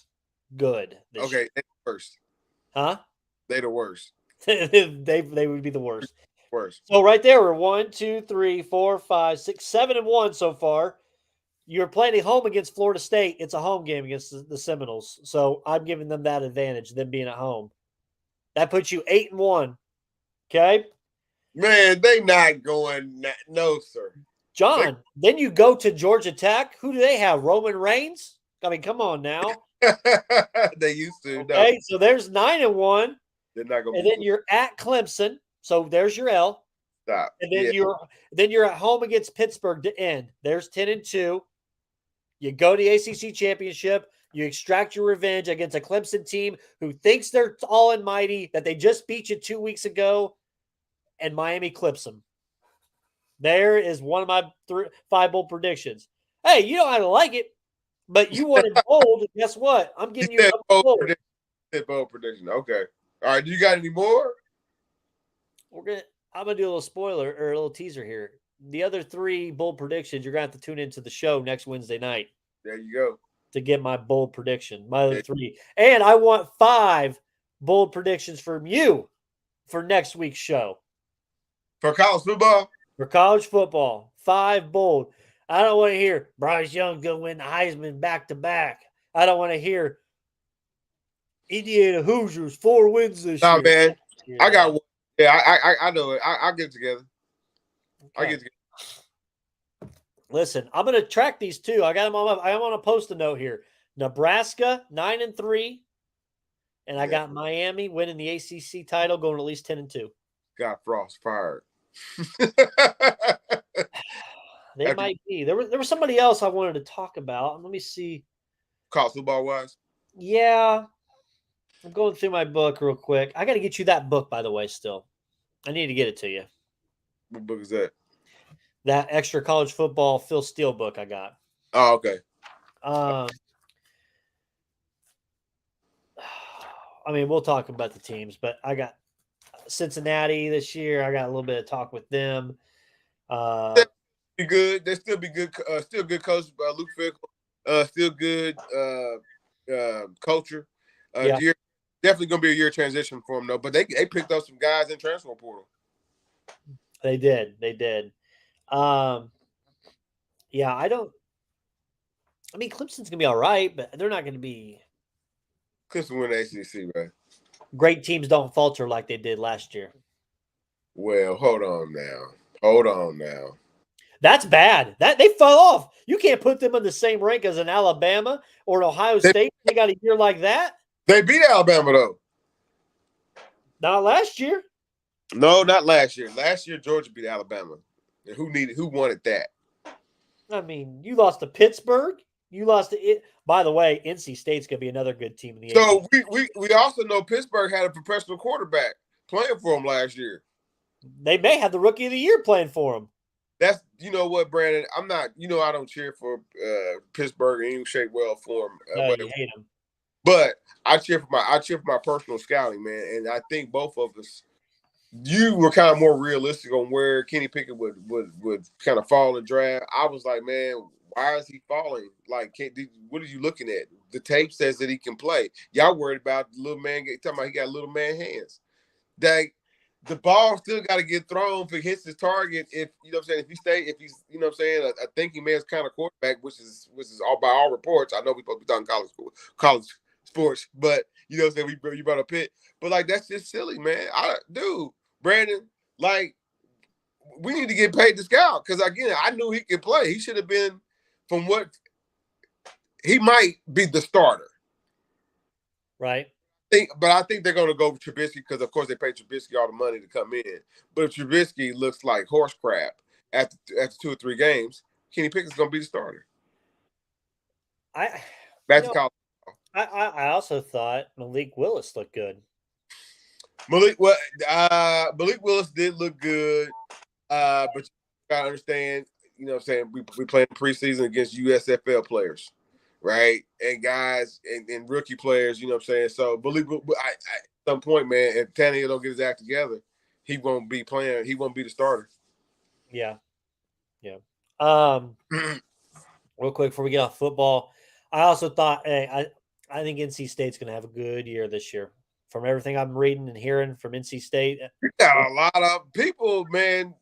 good. Okay, they're the worst. Huh? They're the worst. they would be the worst. Worst. So right there, we're 1, 2, 3, 4, 5, 6, 7-1 so far. You're playing at home against Florida State. It's a home game against the Seminoles. So I'm giving them that advantage, them being at home. That puts you 8-1. Okay? Man, they not going. No, sir. John, then you go to Georgia Tech. Who do they have? Roman Reigns? I mean, come on now. They used to. Okay, no. So there's 9-1. They're not going. And then you're at Clemson. So there's your L. Stop. And then you're at home against Pittsburgh to end. There's 10-2. You go to the ACC championship. You extract your revenge against a Clemson team who thinks they're all and mighty, that they just beat you 2 weeks ago, and Miami clips them. There is one of my 5 bold predictions. Hey, you don't have to like it, but you wanted bold. Guess what? I'm giving you a bold prediction. Okay. All right. Do you got any more? I'm gonna do a little spoiler or a little teaser here. The other 3 bold predictions, you're gonna have to tune into the show next Wednesday night. There you go. To get my bold prediction, my other 3. And I want 5 bold predictions from you for next week's show. For college football? For college football. 5 bold. I don't want to hear Bryce Young's going to win the Heisman back-to-back. I don't want to hear Indiana Hoosiers 4 wins this year. Nah, man. Yeah. I got one. Yeah, I know it. I'll get it together. Okay. I'll get it together. Listen, I'm going to track these 2. I got them on. I want to post a note here. Nebraska 9-3, and I got Miami winning the ACC title, going at least 10-2. Got Frost fired. They might be. There was somebody else I wanted to talk about. Let me see. College football wise. Yeah, I'm going through my book real quick. I got to get you that book, by the way. Still, I need to get it to you. What book is that? That extra college football Phil Steele book I got. Oh, okay. Um, I mean, we'll talk about the teams, but I got Cincinnati this year. I got a little bit of talk with them. Be good. They still be good. Still good coach. Luke Fickle. Still good. Culture. Yeah, Definitely gonna be a year transition for them though. But they picked up some guys in transfer portal. they did. They did. Yeah, I don't. I mean, Clemson's gonna be all right, but they're not gonna be. Clemson win the ACC, right? Great teams don't falter like they did last year. Well, hold on now. Hold on now. That's bad. That they fell off. You can't put them in the same rank as an Alabama or an Ohio State. They got a year like that. They beat Alabama though. Not last year. No, not last year. Last year Georgia beat Alabama. And who wanted that? I mean, you lost to Pittsburgh. You lost to it. By the way, NC State's gonna be another good team in the So ACC. we also know Pittsburgh had a professional quarterback playing for them last year. They may have the rookie of the year playing for them. That's you know what, Brandon. I'm not. I don't cheer for Pittsburgh in any shape, well, form. No, you hate them. But I cheer for my personal scouting, man. And I think both of us, you were kind of more realistic on where Kenny Pickett would kind of fall in the draft. I was like, man, why is he falling? Like, what are you looking at? The tape says that he can play. Y'all worried about the little man talking about he got little man hands. The ball still got to get thrown if it hits his target. If you know what I'm saying, if he's you know what I'm saying, a thinking man's kind of quarterback, which is all by all reports. I know we supposed to be talking college sports, but you know what I'm saying, you brought up Pitt, but like that's just silly, man. Brandon, like we need to get paid to scout because again, I knew he could play. He should have been from what he might be the starter, right? But I think they're going to go with Trubisky because, of course, they pay Trubisky all the money to come in. But if Trubisky looks like horse crap after 2 or 3 games, Kenny Pickett's going to be the starter. Back to college. I also thought Malik Willis looked good. Malik Willis did look good, but you got to understand, you know what I'm saying, we playing preseason against USFL players. Right, and guys and rookie players, you know what I'm saying. So, at some point, man, if Tannehill don't get his act together, he won't be playing. He won't be the starter. Yeah. Real quick before we get off football, I also thought, I think NC State's going to have a good year this year. From everything I'm reading and hearing from NC State, you got a lot of people, man.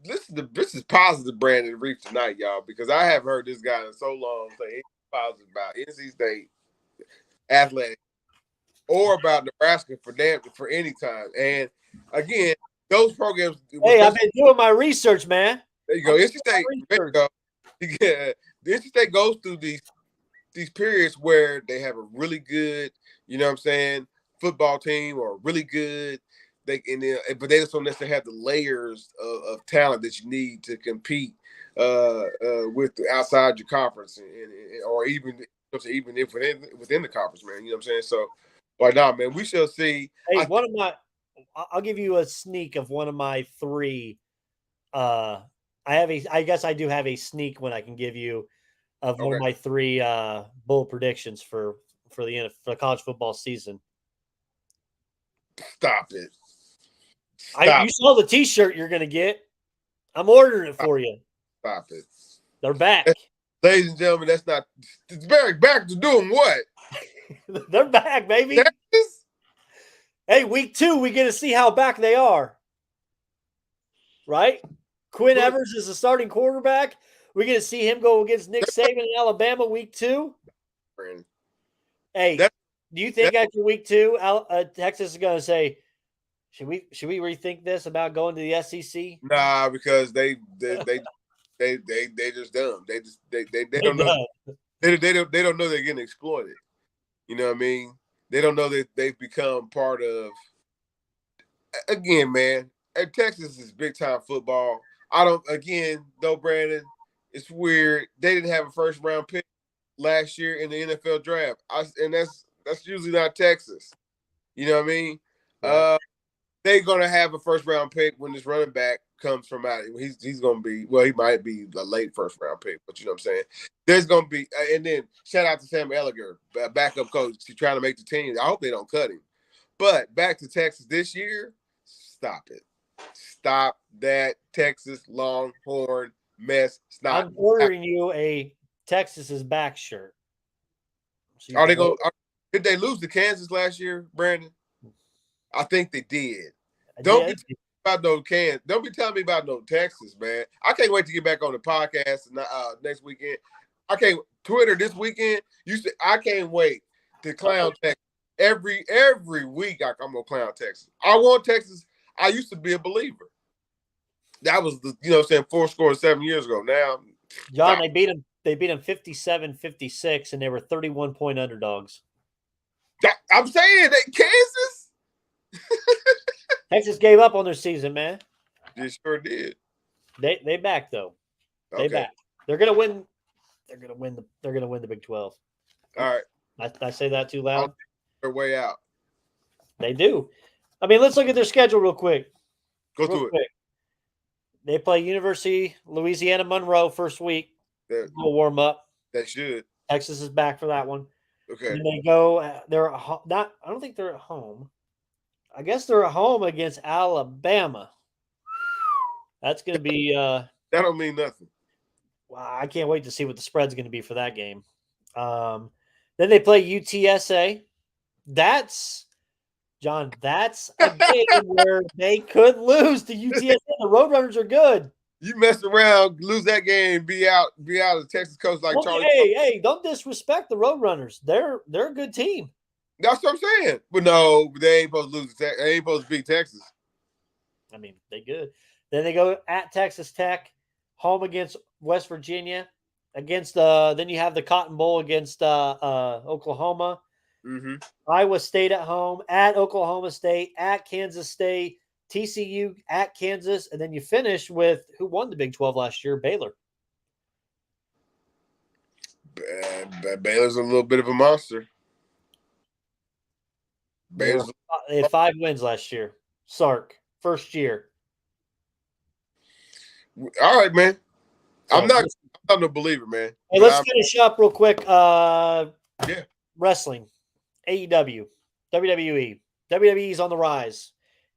This is positive Brandon Reef tonight, y'all, because I haven't heard this guy in so long say positive about NC State athletic or about Nebraska for any time. And again, those programs. Hey, I've been doing my research, man. There you go. NC State. There you go. Yeah, the NC State goes through these periods where they have a really good, you know what I'm saying, football team or really good. But they just don't necessarily have the layers of talent that you need to compete with outside your conference or even if within the conference, man. You know what I'm saying? So, like, nah, man, we shall see. Hey, I'll give you a sneak of one of my 3. I guess I do have a sneak when I can give you of one of my 3 bold predictions for the college football season. Stop it. You saw the T-shirt you're going to get. I'm ordering it for you. Stop it. They're back. Ladies and gentlemen, that's not – it's back to doing what? They're back, baby. Texas? Hey, week 2, we get to see how back they are. Right? Quinn Evers is the starting quarterback. We get to see him go against Nick Saban in Alabama week 2. Hey, do you think after week 2, Texas is going to say, should we rethink this about going to the SEC? Nah, because they just dumb. They don't know. They don't know they're getting exploited. You know what I mean? They don't know that they've become part of. Again, man, Texas is big time football. Brandon, It's weird. They didn't have a first round pick last year in the NFL draft. And that's usually not Texas. You know what I mean? Right. They're gonna have a first round pick when this running back comes from out. He's gonna be, well, he might be a late first round pick, but you know what I'm saying. There's gonna be, and then shout out to Sam Ellinger, backup coach. He's trying to make the team. I hope they don't cut him. But back to Texas this year, stop it. Stop that Texas Longhorn mess. Stop. I'm ordering you a Texas is back shirt. So Are they going? Did they lose to Kansas last year, Brandon? I think they did. Don't be about no Kansas. Don't be telling me about no Texas, man. I can't wait to get back on the podcast next weekend. I can't Twitter this weekend. I can't wait to clown Texas every week. I'm gonna clown Texas. I want Texas. I used to be a believer. That was the, you know what I'm saying, 7 years ago. Now, John, they beat them 57-56, and they were 31-point underdogs. I'm saying that Kansas. Texas gave up on their season, man. They sure did. They back though. They Okay. back. They're gonna win. They're gonna win the Big 12. All right. I say that too loud. Their way out. They do. I mean, let's look at their schedule real quick. Go through it. They play University Louisiana Monroe first week. We'll warm up. They should. Texas is back for that one. Okay. And they go. They're not. I don't think they're at home. I guess they're at home against Alabama. That's going to be. That don't mean nothing. Wow, I can't wait to see what the spread's going to be for that game. Then they play UTSA. That's a game where they could lose to UTSA. The Roadrunners are good. You mess around, lose that game, be out of Texas coach like Charlie. Hey, don't disrespect the Roadrunners. They're a good team. That's what I'm saying. But no, they ain't supposed to lose. They ain't supposed to beat Texas. I mean, they good. Then they go at Texas Tech, home against West Virginia, against then you have the Cotton Bowl against Oklahoma. Mm-hmm. Iowa State at home, at Oklahoma State, at Kansas State, TCU at Kansas, and then you finish with who won the Big 12 last year, Baylor. Baylor's a little bit of a monster. They had 5 wins last year. Sark, first year. All right, man. So, I'm not a believer, man. Hey, let's finish up real quick. Yeah. Wrestling, AEW, WWE. WWE's on the rise.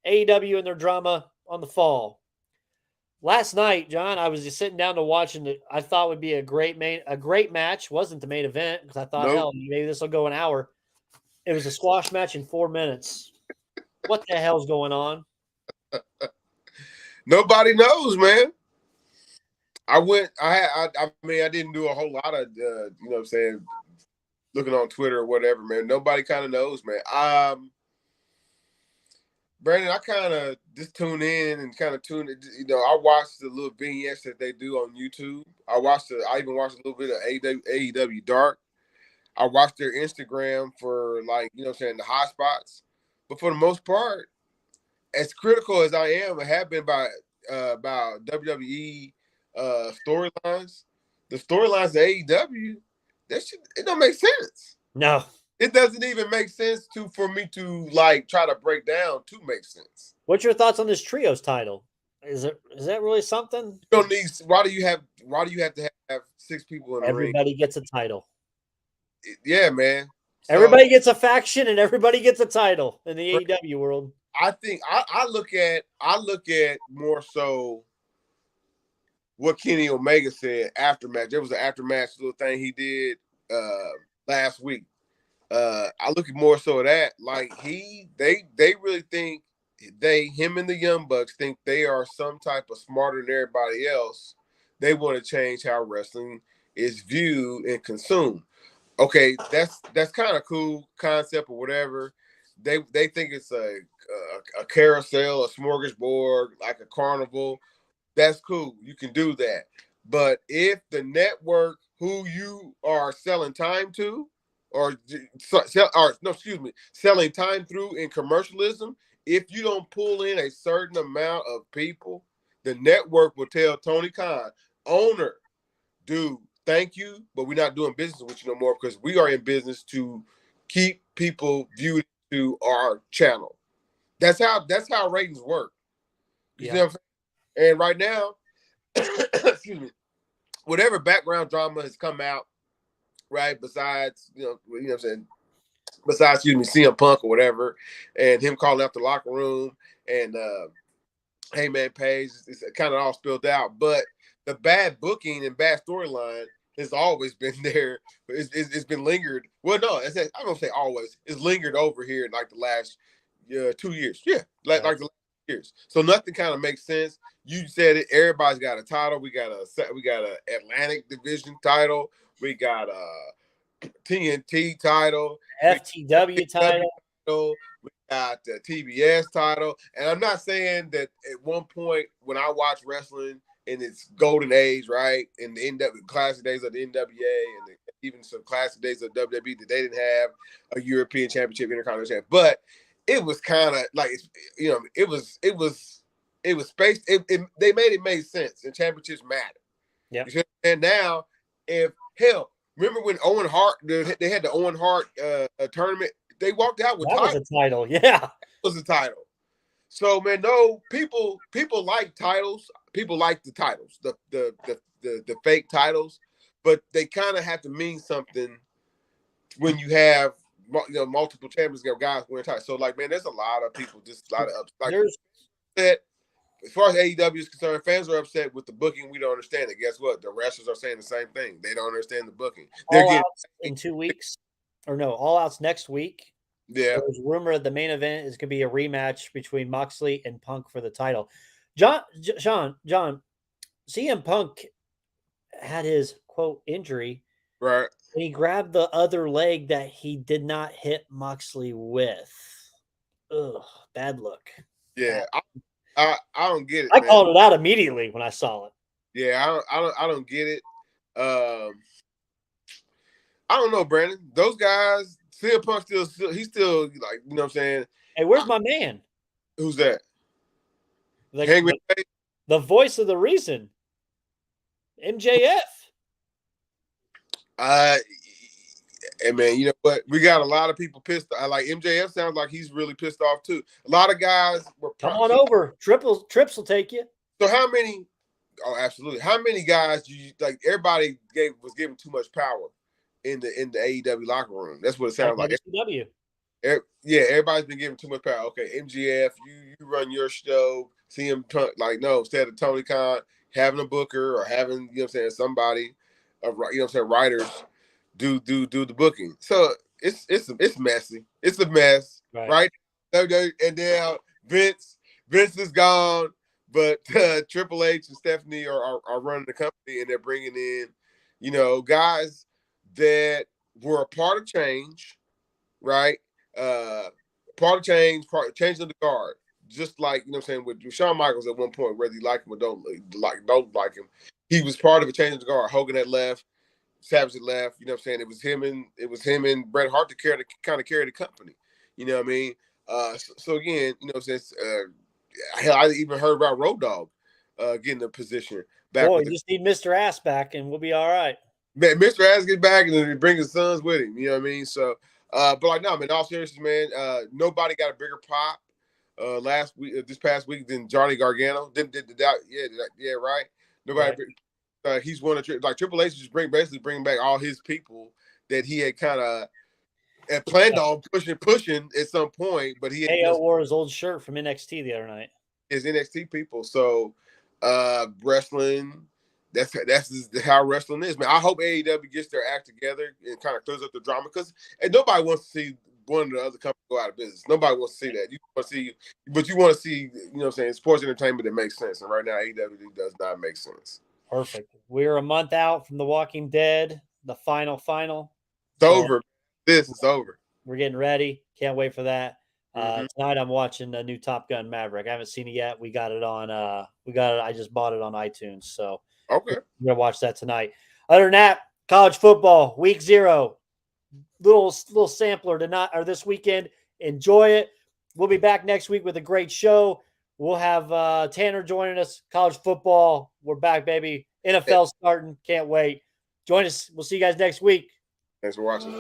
AEW and their drama on the fall. Last night, John, I was just sitting down to watch, and I thought would be a great match. Wasn't the main event because I thought, hell, maybe this will go an hour. It was a squash match in 4 minutes. What the hell's going on? Nobody knows, man. I didn't do a whole lot of, you know what I'm saying, looking on Twitter or whatever, man. Nobody kind of knows, man. Brandon, I kind of just tune in and kind of you know, I watched the little vignettes that they do on YouTube. I even watched a little bit of AEW Dark. I watched their Instagram for, like, you know what I'm saying, the hot spots. But for the most part, as critical as I am, I have been about WWE storylines. The storylines of AEW, it don't make sense. No. It doesn't even make sense for me to like try to break down to make sense. What's your thoughts on this trios title? Is that really something? You don't need. Why do you have to have 6 people in the ring? Everybody gets a title. Yeah, man. Everybody gets a faction and everybody gets a title in the AEW world. I think I look at more so what Kenny Omega said after match. There was an after-match little thing he did last week. I look at more so at that. Like they really think him and the Young Bucks think they are some type of smarter than everybody else. They want to change how wrestling is viewed and consumed. Okay, that's kind of cool concept or whatever. They think it's a carousel, a smorgasbord, like a carnival. That's cool. You can do that. But if the network who you are selling time to, selling time through in commercialism, if you don't pull in a certain amount of people, the network will tell Tony Khan, owner, dude, thank you, but we're not doing business with you no more because we are in business to keep people viewed to our channel. That's how ratings work. You see what I'm saying? And right now, excuse me, whatever background drama has come out, right? Besides, what I'm saying, besides, CM Punk or whatever, and him calling out the locker room and Heyman Page, it's kind of all spilled out. But the bad booking and bad storyline has always been there. It's been lingered. Well, no, I don't say always. It's lingered over here in like the last 2 years. Yeah, like the last years. So nothing kind of makes sense. You said it. Everybody's got a title. We got a Atlantic Division title. We got a TNT title. FTW title. We got the TBS title. And I'm not saying that at one point when I watch wrestling in its golden age, right, in the classic days of the NWA and even some classic days of WWE, that they didn't have a European Championship, Intercontinental Championship, but it was kind of like, it was spaced. They made sense, and championships matter. Yeah. And now, if hell, remember when Owen Hart, they had the Owen Hart tournament, they walked out with that was a title. Yeah, that was a title. So man, no, people like titles. People like the titles, the fake titles, but they kind of have to mean something when you have multiple champions, guys winning titles. So like, man, there's a lot of people, just a lot of upset. As far as AEW is concerned, fans are upset with the booking. We don't understand it. Guess what? The wrestlers are saying the same thing. They don't understand the booking. They're All Outs in 2 weeks, or no, All Outs next week. Yeah. There's rumor that the main event is going to be a rematch between Moxley and Punk for the title. John, CM Punk had his quote injury, right? And he grabbed the other leg that he did not hit Moxley with. Ugh, bad look. Yeah, I don't get it. I called it out immediately when I saw it. Yeah, I don't get it. I don't know, Brandon. Those guys, CM Punk he's still like, you know what I'm saying? Hey, where's my man? Who's that? The voice of the reason. MJF. Hey man, you know what? We got a lot of people pissed. Like MJF sounds like he's really pissed off too. A lot of guys were come on over. Trips will take you. So how many? Oh, absolutely. How many guys do you like? Everybody was given too much power in the AEW locker room. That's what it sounds like. WCW. Yeah, everybody's been given too much power. Okay, MJF, you run your show. CM Punk, like no, instead of Tony Khan having a booker or having, you know what I'm saying, somebody, you know what I'm saying, writers do the booking. So it's messy. It's a mess, right? And now Vince is gone, but Triple H and Stephanie are running the company, and they're bringing in, you know, guys that were a part of change, right? Part of change, change of the guard. Just like, you know what I'm saying, with Shawn Michaels at one point, whether you like him or don't like him, he was part of a change of the guard. Hogan had left, Savage had left, you know what I'm saying? It was him and Bret Hart to carry the company. You know what I mean? So again, you know what I'm saying, hell, I even heard about Road Dogg getting a position back. Boy, you just need Mr. Ass back and we'll be all right. Man, Mr. Ass get back and then bring his sons with him, you know what I mean? So but like, no, man, all seriousness, man, nobody got a bigger pop this past week than Johnny Gargano. Yeah, right. Nobody. Right. He's one of like Triple H just basically bringing back all his people that he had kind of planned on pushing at some point, but he wore his old shirt from NXT the other night. His NXT people. So wrestling. That's how wrestling is, man. I hope AEW gets their act together and kind of clears up the drama because nobody wants to see one of the other companies go out of business. Nobody wants to see that. You want to see, you know what I'm saying, sports entertainment that makes sense. And right now, AEW does not make sense. Perfect. We're a month out from The Walking Dead, the final. It's over. This is over. We're getting ready. Can't wait for that. Tonight I'm watching the new Top Gun Maverick. I haven't seen it yet. We got it on. I just bought it on iTunes. So okay, we're gonna watch that tonight. Other than that, college football week 0. Little sampler this weekend. Enjoy it. We'll be back next week with a great show. We'll have Tanner joining us. College football. We're back, baby. NFL starting. Can't wait. Join us. We'll see you guys next week. Thanks for watching.